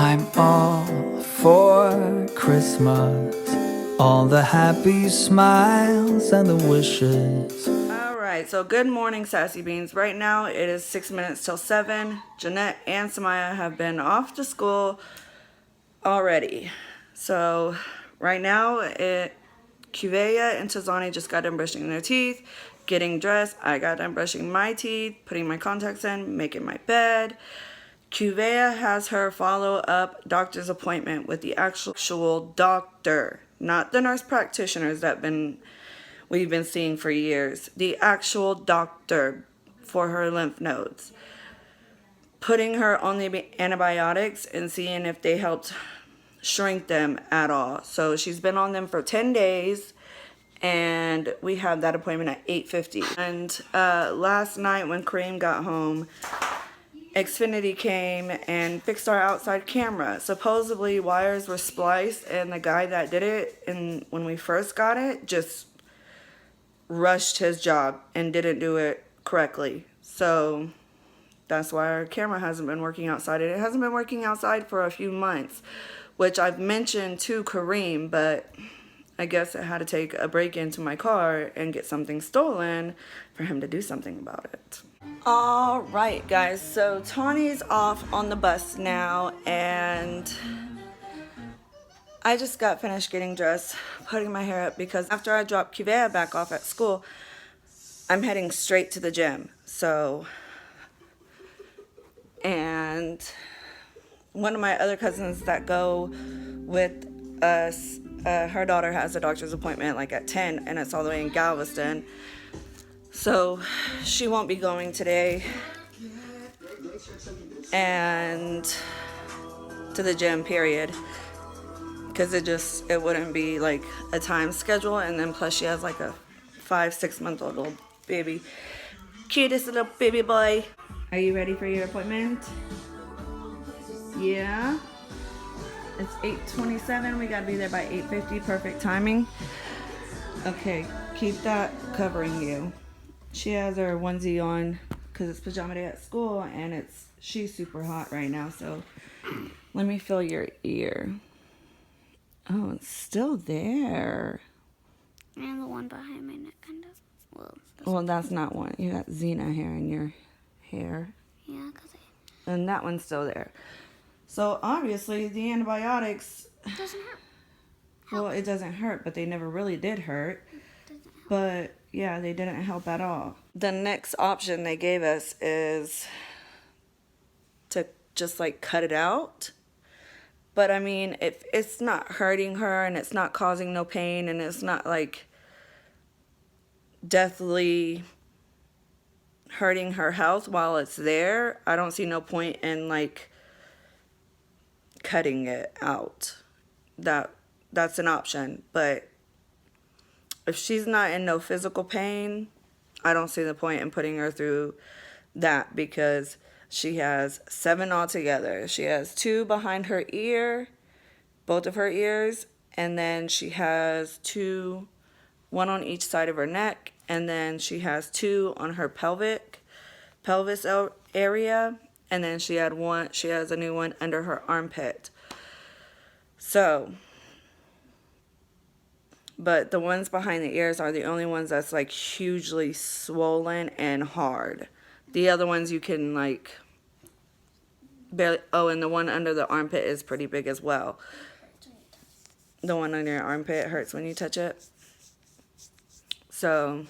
I'm all for Christmas, all the happy smiles and the wishes. Alright, so good morning, Sassy Beans. Right now it is 6 minutes till 7. Jeanette and Samaya have been off to school already. So right now Qveyah and Tazani just got done brushing their teeth, getting dressed. I got done brushing my teeth, putting my contacts in, making my bed. Qveyah has her follow-up doctor's appointment with the actual doctor, not the nurse practitioners that we've been seeing for years. The actual doctor for her lymph nodes. Putting her on the antibiotics and seeing if they helped shrink them at all. So she's been on them for 10 days. And we have that appointment at 8:50. And last night when Kareem got home, Xfinity came and fixed our outside camera. Supposedly wires were spliced, and the guy that did it, and when we first got it, just rushed his job and didn't do it correctly. So that's why our camera hasn't been working outside. It hasn't been working outside for a few months, which I've mentioned to Kareem, but I guess I had to take a break into my car and get something stolen for him to do something about it. Alright guys, so Tawny's off on the bus now, and I just got finished getting dressed, putting my hair up, because after I dropped Qveyah back off at school, I'm heading straight to the gym. So, and one of my other cousins that go with us, her daughter has a doctor's appointment like at 10, and it's all the way in Galveston. So she won't be going today and to the gym, period, because it wouldn't be like a time schedule. And then plus she has like a 5-6 month old little baby, cutest little baby boy. Are you ready for your appointment? Yeah. It's 8:27. We gotta be there by 8:50. Perfect timing. Okay, keep that covering you. She has her onesie on because it's pajama day at school, and she's super hot right now. So let me feel your ear. Oh, it's still there. And the one behind my neck, kind of. Well, that's not one. You got Xena hair in your hair. Yeah, because and that one's still there. So obviously the antibiotics doesn't hurt. Well, it doesn't hurt, but they never really did hurt. But yeah, they didn't help at all. The next option they gave us is to just like cut it out. But I mean, if it's not hurting her and it's not causing no pain and it's not like deathly hurting her health while it's there, I don't see no point in like cutting it out. That's an option. But if she's not in no physical pain, I don't see the point in putting her through that, because she has 7 altogether. She has 2 behind her ear, both of her ears, and then she has 2, 1 on each side of her neck, and then she has 2 on her pelvis area, and then she has a new one under her armpit. So, but the ones behind the ears are the only ones that's like hugely swollen and hard. The other ones you can like barely. Oh, and the one under the armpit is pretty big as well. The one under your armpit hurts when you touch it. So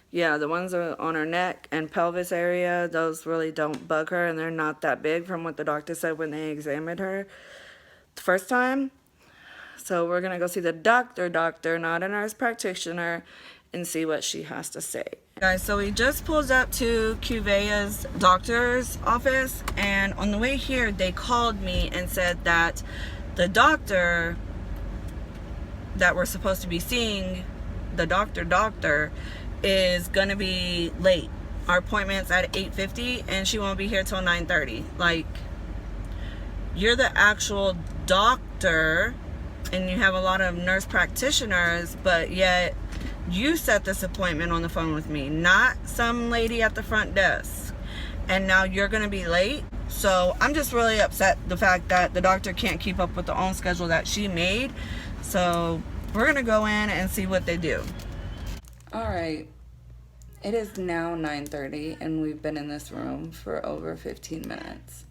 yeah, the ones that are on her neck and pelvis area, those really don't bug her, and they're not that big from what the doctor said when they examined her the first time. So we're going to go see the doctor, not a nurse practitioner, and see what she has to say. Guys, so we just pulled up to Qveyah's doctor's office, and on the way here, they called me and said that the doctor that we're supposed to be seeing, the doctor, is going to be late. Our appointment's at 8:50, and she won't be here till 9:30. Like, you're the actual doctor, and you have a lot of nurse practitioners, but yet you set this appointment on the phone with me, not some lady at the front desk. And now you're going to be late. So I'm just really upset the fact that the doctor can't keep up with the own schedule that she made. So we're gonna go in and see what they do. All right, it is now 9:30 and we've been in this room for over 15 minutes.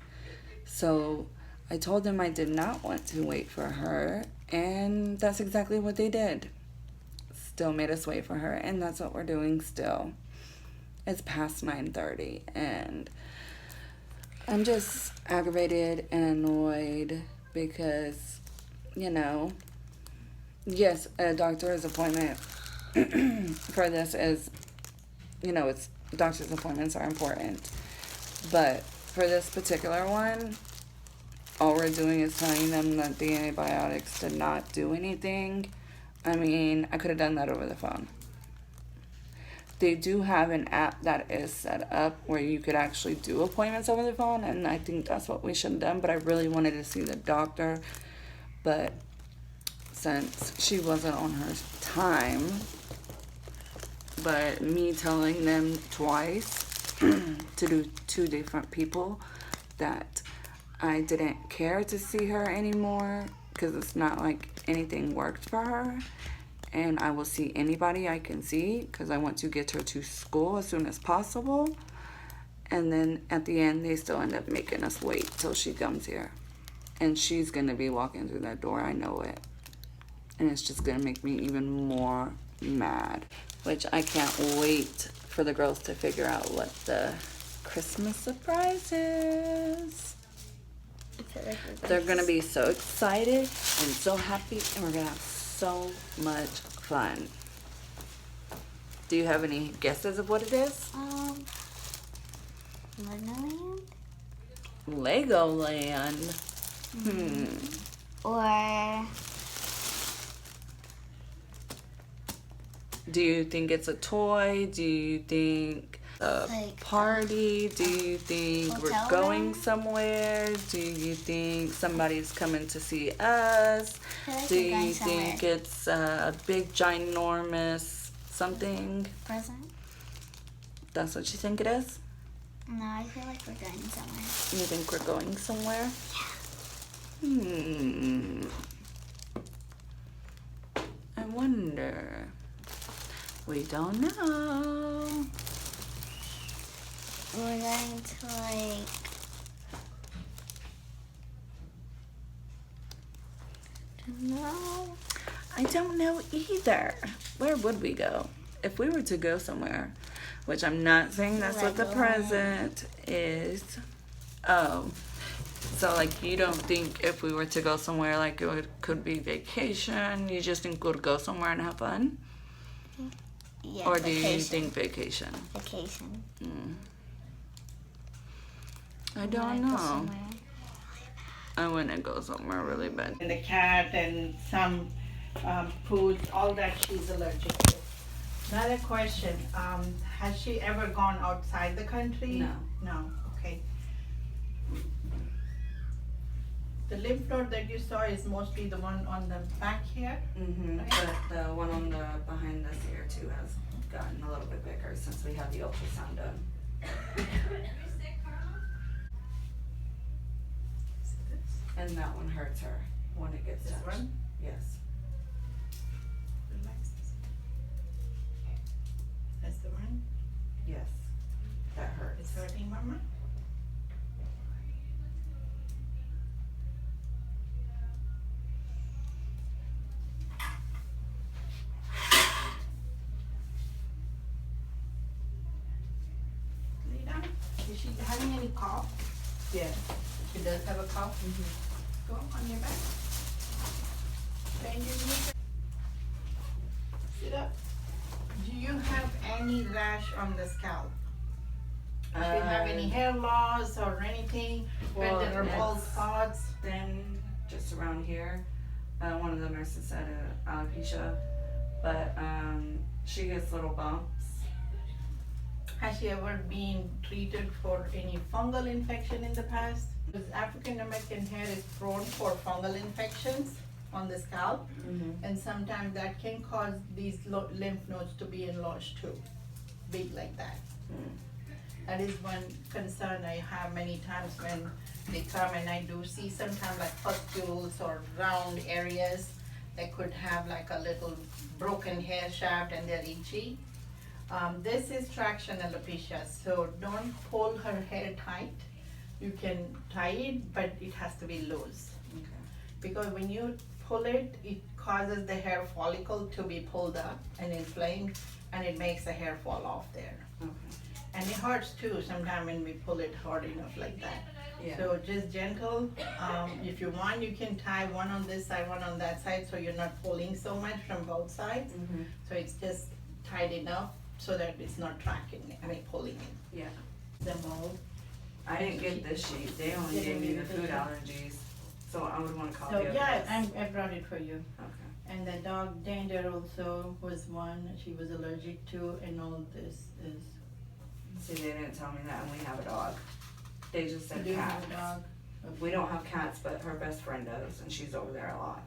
So I told them I did not want to wait for her, and that's exactly what they did. Still made us wait for her, and that's what we're doing still. It's past 9:30 and I'm just aggravated and annoyed because, you know, yes, a doctor's appointment for this is, you know, it's doctor's appointments are important. But for this particular one, all we're doing is telling them that the antibiotics did not do anything. I mean, I could have done that over the phone. They do have an app that is set up where you could actually do appointments over the phone, and I think that's what we should have done, but I really wanted to see the doctor. But since she wasn't on her time, but me telling them twice to do 2 different people that I didn't care to see her anymore because it's not like anything worked for her. And I will see anybody I can see because I want to get her to school as soon as possible. And then at the end, they still end up making us wait till she comes here. And she's going to be walking through that door. I know it. And it's just going to make me even more mad. Which I can't wait for the girls to figure out what the Christmas surprise is. They're going to be so excited and so happy. And we're going to have so much fun. Do you have any guesses of what it is? Legoland. Legoland. Or Do you think it's a toy? Do you think a Like, party? Do you think we're hotel going room? somewhere? Do you think somebody's coming to see us? feel like Do we're going you think somewhere. it's a big, ginormous something? Present? That's what you think it is? No, I feel like we're going somewhere. You think we're going somewhere? I wonder. We don't know. We're going to like no. I don't know either. Where would we go? If we were to go somewhere, which I'm not saying that's what the Legoland. present is. Oh. So, like, you don't think if we were to go somewhere, like, could be vacation, you just think we'd go somewhere and have fun? Yeah, Or do you vacation. think vacation? Vacation. I don't Wanna go know. somewhere. I want to go somewhere really bad. And the cat and some foods, all that she's allergic to. Another question, has she ever gone outside the country? No. No, okay. The lymph node that you saw is mostly the one on the back here? But the one on the behind this ear too has gotten a little bit bigger since we had the ultrasound done. And that one hurts her when it gets This touched. one? Yes. Relax. That's the one? Yes. That hurts. It's hurting, Mama? Lay down. Is she having any cough? Yes. She does have a cough? Go on your back. Bend your knees. Sit up. Do you have any rash on the scalp? Do you have any hair loss or anything? well, Red or bald it's- spots? Then just around here, one of the nurses said alopecia, but she gets little bumps. Has she ever been treated for any fungal infection in the past? Because African American hair is prone for fungal infections on the scalp, and sometimes that can cause these lymph nodes to be enlarged too, big like that. That is one concern I have many times when they come, and I do see sometimes like pustules or round areas that could have like a little broken hair shaft and they're itchy. This is traction alopecia, so don't pull her hair tight. You can tie it, but it has to be loose. Okay. Because when you pull it, it causes the hair follicle to be pulled up and inflamed, and it makes the hair fall off there. Okay. And it hurts too sometimes when we pull it hard enough like that. Yeah. So just gentle. If you want, you can tie one on this side, one on that side, so you're not pulling so much from both sides. Mm-hmm. So it's just tight enough so that it's not tracking it, pulling it. Yeah. The mold. I didn't get this sheet. They only They gave me the didn't give food you the allergies. So I would want a copy So of yeah, this. I brought it for you. Okay. And the dog dander also was one she was allergic to, and all this is. See, they didn't tell me that, and we have a dog. They just said Do you cats. have a dog? We don't have cats, but her best friend does, and she's over there a lot.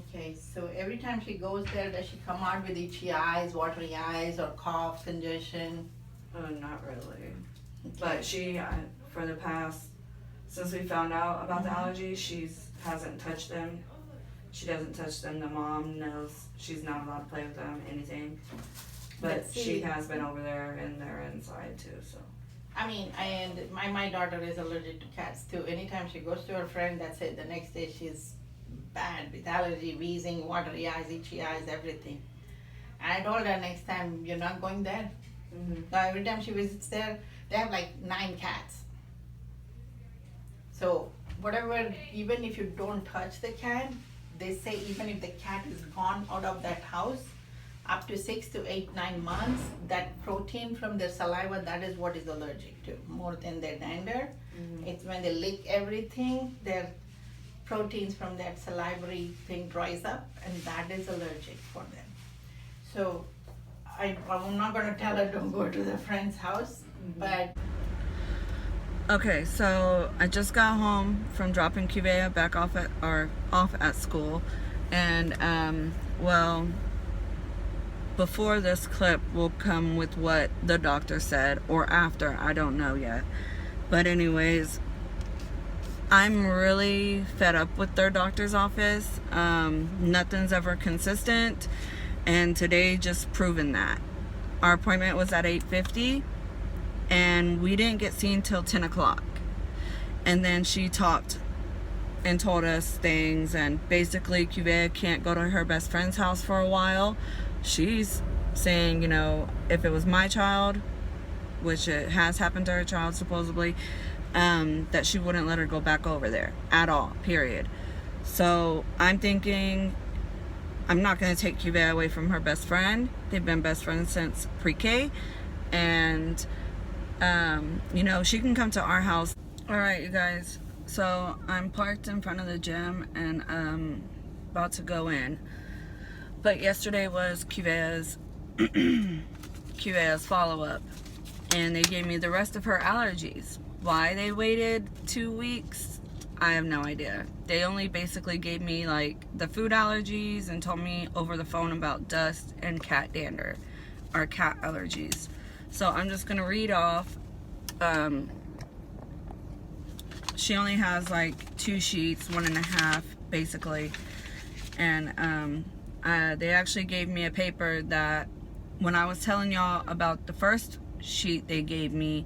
Okay, so every time she goes there, does she come out with itchy eyes, watery eyes, or cough, congestion? Not really. But she, for the past, since we found out about the allergies, hasn't touched them. She doesn't touch them. The mom knows she's not allowed to play with them, anything. But see- she has been over there, and they're inside too, so. And my daughter is allergic to cats too. Anytime she goes to her friend, that's it. The next day she's bad with allergy, wheezing, watery eyes, itchy eyes, everything. And I told her next time, you're not going there. Mm-hmm. So every time she visits there, they have like 9 cats. So whatever, even if you don't touch the cat, they say even if the cat is gone out of that house, up to 6 to 8, 9 months, that protein from their saliva, that is what is allergic to, more than their dander. Mm-hmm. It's when they lick everything, their proteins from that salivary thing dries up, and that is allergic for them. So I'm not gonna tell her don't go to the friend's house, but Okay, so I just got home from dropping Qveyah back off at school, and well, before this clip will come with what the doctor said, or after, I don't know yet. But anyways, I'm really fed up with their doctor's office. Nothing's ever consistent, and today just proven that. Our appointment was at 8:50, and we didn't get seen till 10 o'clock. And then she talked and told us things, and basically Qveyah can't go to her best friend's house for a while. She's saying, you know, if it was my child, which it has happened to her child supposedly, that she wouldn't let her go back over there at all, period. So I'm thinking I'm not going to take Qveyah away from her best friend. They've been best friends since pre-K, and you know, she can come to our house. All right, you guys, so I'm parked in front of the gym and about to go in. But yesterday was Qveyah's follow-up, and they gave me the rest of her allergies. Why they waited 2 weeks, I have no idea. They only basically gave me like the food allergies and told me over the phone about dust and cat dander, or cat allergies. So I'm just gonna read off. She only has like 2 sheets, 1.5 basically, and they actually gave me a paper that when I was telling y'all about the first sheet they gave me,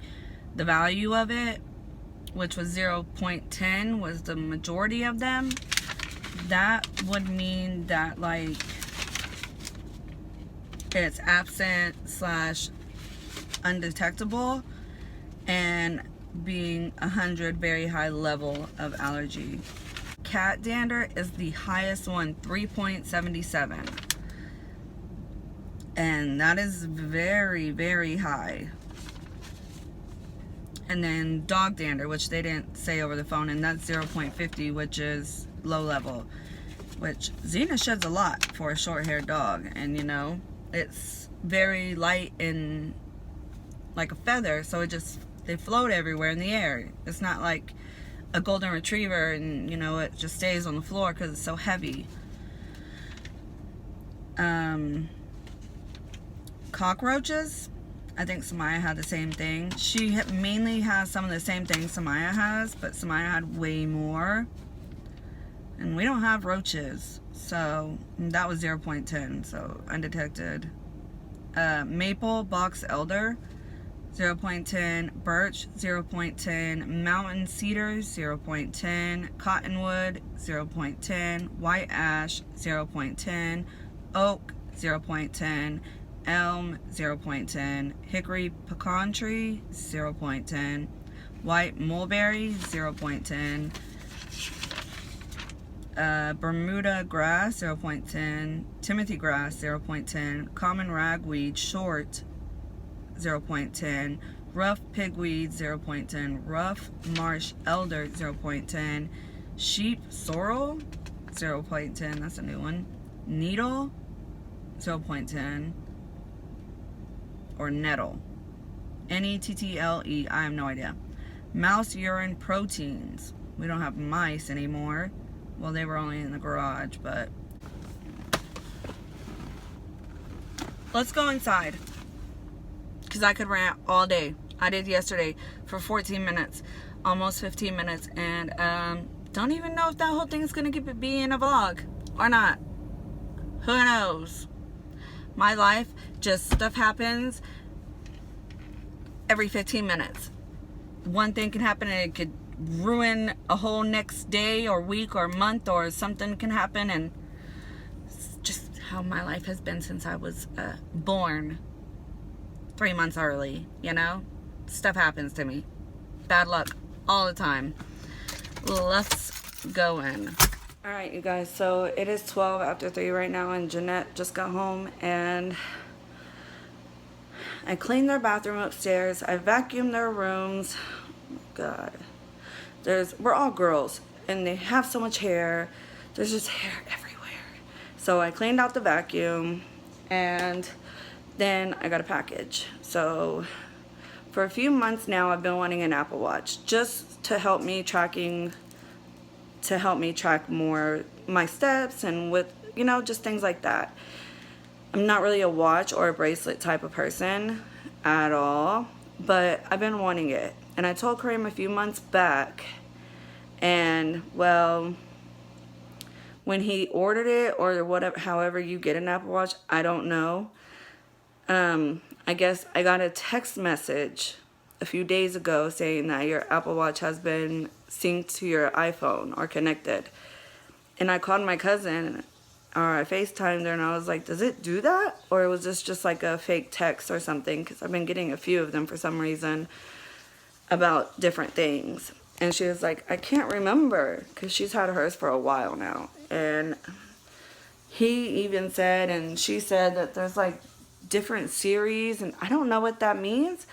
the value of it, which was 0.10, was the majority of them. That would mean that like it's absent / undetectable, and being 100, very high level of allergy. Cat dander is the highest one, 3.77, and that is very, very high. And then dog dander, which they didn't say over the phone, and that's 0.50, which is low level, which Xena sheds a lot for a short-haired dog, and you know, it's very light and like a feather, so they float everywhere in the air. It's not like a golden retriever, and you know, it just stays on the floor because it's so heavy. Cockroaches, I think Samaya had the same thing. She mainly has some of the same things Samaya has, but Samaya had way more. And we don't have roaches, so that was 0.10. So undetected. Maple, box elder, 0.10. Birch, 0.10. Mountain cedar, 0.10. Cottonwood, 0.10. White ash, 0.10. Oak, 0.10. Elm, 0.10. Hickory pecan tree, 0.10. White mulberry, 0.10. Bermuda grass, 0.10. Timothy grass, 0.10. Common ragweed, short, 0.10. Rough pigweed, 0.10. Rough marsh elder, 0.10. Sheep sorrel, 0.10. That's a new one. Needle, 0.10. Or nettle, Nettle. I have no idea. Mouse urine proteins. We don't have mice anymore. Well, they were only in the garage, but let's go inside, because I could rant all day. I did yesterday for 14 minutes, almost 15 minutes, and don't even know if that whole thing is gonna be in a vlog or not. Who knows? My life, just stuff happens every 15 minutes. One thing can happen and it could ruin a whole next day or week or month, or something can happen, and it's just how my life has been since I was born 3 months early, you know? Stuff happens to me. Bad luck all the time. Let's go in. Alright, you guys, so it is 12 after 3 right now, and Jeanette just got home, and I cleaned their bathroom upstairs. I vacuumed their rooms. Oh, God. We're all girls, and they have so much hair. There's just hair everywhere. So I cleaned out the vacuum, and then I got a package. So for a few months now, I've been wanting an Apple Watch, just to help me track more my steps, and with, you know, just things like that. I'm not really a watch or a bracelet type of person at all, but I've been wanting it. And I told Kareem a few months back, and well, when he ordered it, or whatever, however you get an Apple Watch, I don't know. I guess I got a text message a few days ago saying that your Apple Watch has been synced to your iPhone or connected. And I called my cousin, or I FaceTimed her, and I was like, does it do that? Or was this just like a fake text or something? Because I've been getting a few of them for some reason about different things. And she was like, I can't remember, because she's had hers for a while now. And he even said, and she said, that there's like different series, and I don't know what that means.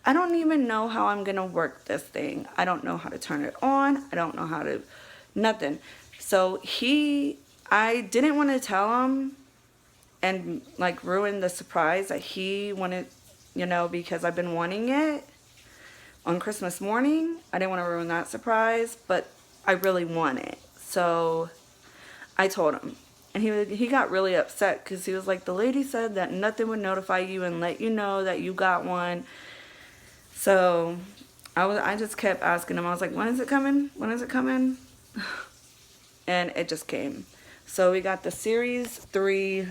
I don't even know how I'm gonna work this thing. I don't know how to turn it on. I don't know how to, nothing. So I didn't want to tell him and like ruin the surprise that he wanted, you know, because I've been wanting it on Christmas morning. I didn't want to ruin that surprise, but I really want it. So I told him, and he got really upset, because he was like, the lady said that nothing would notify you and let you know that you got one. So I just kept asking him. I was like, when is it coming? When is it coming? And it just came. So we got the Series 3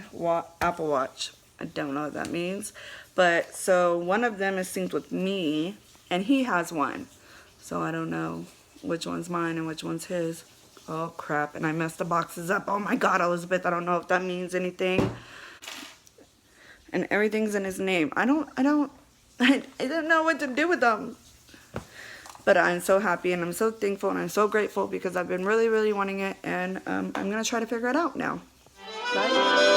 Apple Watch. I don't know what that means. But so one of them is synced with me, and he has one. So I don't know which one's mine and which one's his. Oh crap, and I messed the boxes up. Oh my God, Elizabeth, I don't know if that means anything. And everything's in his name. I don't know what to do with them. But I'm so happy, and I'm so thankful, and I'm so grateful, because I've been really, really wanting it, and I'm going to try to figure it out now. Bye.